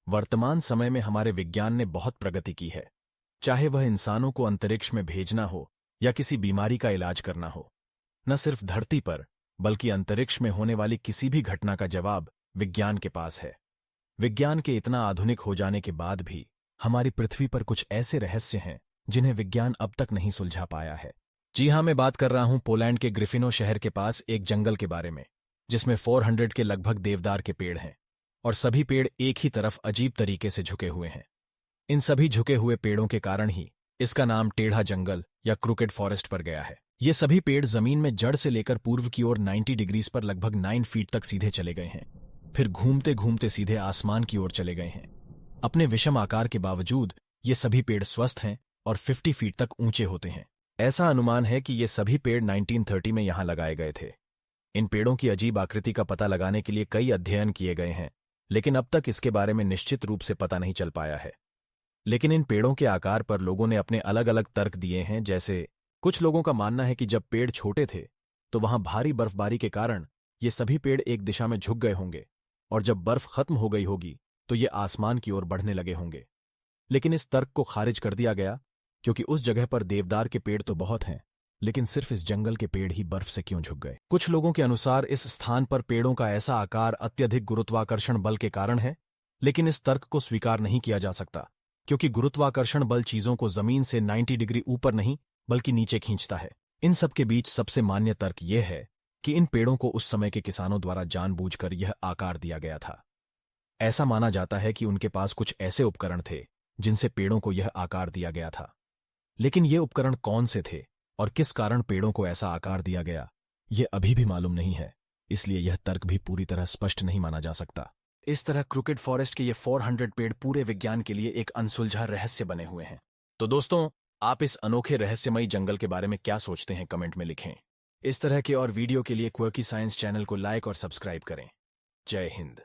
वर्तमान समय में हमारे विज्ञान ने बहुत प्रगति की है, चाहे वह इंसानों को अंतरिक्ष में भेजना हो या किसी बीमारी का इलाज करना हो। न सिर्फ धरती पर बल्कि अंतरिक्ष में होने वाली किसी भी घटना का जवाब विज्ञान के पास है। विज्ञान के इतना आधुनिक हो जाने के बाद भी हमारी पृथ्वी पर कुछ ऐसे रहस्य हैं जिन्हें विज्ञान अब तक नहीं सुलझा पाया है। जी हां, मैं बात कर रहा हूं पोलैंड के ग्रिफिनो शहर के पास एक जंगल के बारे में, जिसमें 400 के लगभग देवदार के पेड़ हैं और सभी पेड़ एक ही तरफ अजीब तरीके से झुके हुए हैं। इन सभी झुके हुए पेड़ों के कारण ही इसका नाम टेढ़ा जंगल या क्रूकेड फॉरेस्ट पर गया है। ये सभी पेड़ जमीन में जड़ से लेकर पूर्व की ओर 90 डिग्रीज पर लगभग 9 फीट तक सीधे चले गए हैं, फिर घूमते घूमते सीधे आसमान की ओर चले गए हैं। अपने विषम आकार के बावजूद ये सभी पेड़ स्वस्थ हैं और 50 फीट तक ऊंचे होते हैं। ऐसा अनुमान है कि ये सभी पेड़ 1930 में यहां लगाए गए थे। इन पेड़ों की अजीब आकृति का पता लगाने के लिए कई अध्ययन किए गए हैं, लेकिन अब तक इसके बारे में निश्चित रूप से पता नहीं चल पाया है। लेकिन इन पेड़ों के आकार पर लोगों ने अपने अलग अलग तर्क दिए हैं। जैसे कुछ लोगों का मानना है कि जब पेड़ छोटे थे तो वहां भारी बर्फबारी के कारण ये सभी पेड़ एक दिशा में झुक गए होंगे, और जब बर्फ खत्म हो गई होगी तो ये आसमान की ओर बढ़ने लगे होंगे। लेकिन इस तर्क को खारिज कर दिया गया, क्योंकि उस जगह पर देवदार के पेड़ तो बहुत हैं, लेकिन सिर्फ इस जंगल के पेड़ ही बर्फ से क्यों झुक गए। कुछ लोगों के अनुसार इस स्थान पर पेड़ों का ऐसा आकार अत्यधिक गुरुत्वाकर्षण बल के कारण है, लेकिन इस तर्क को स्वीकार नहीं किया जा सकता, क्योंकि गुरुत्वाकर्षण बल चीजों को जमीन से 90 डिग्री ऊपर नहीं बल्कि नीचे खींचता है। इन सब के बीच सबसे मान्य तर्क यह है कि इन पेड़ों को उस समय के किसानों द्वारा जानबूझकर यह आकार दिया गया था। ऐसा माना जाता है कि उनके पास कुछ ऐसे उपकरण थे जिनसे पेड़ों को यह आकार दिया गया था। लेकिन ये उपकरण कौन से थे और किस कारण पेड़ों को ऐसा आकार दिया गया, यह अभी भी मालूम नहीं है, इसलिए यह तर्क भी पूरी तरह स्पष्ट नहीं माना जा सकता। इस तरह क्रूकेड फॉरेस्ट के ये 400 पेड़ पूरे विज्ञान के लिए एक अनसुलझा रहस्य बने हुए हैं। तो दोस्तों, आप इस अनोखे रहस्यमयी जंगल के बारे में क्या सोचते हैं, कमेंट में लिखें। इस तरह के और वीडियो के लिए क्वर्की साइंस चैनल को लाइक और सब्सक्राइब करें। जय हिंद।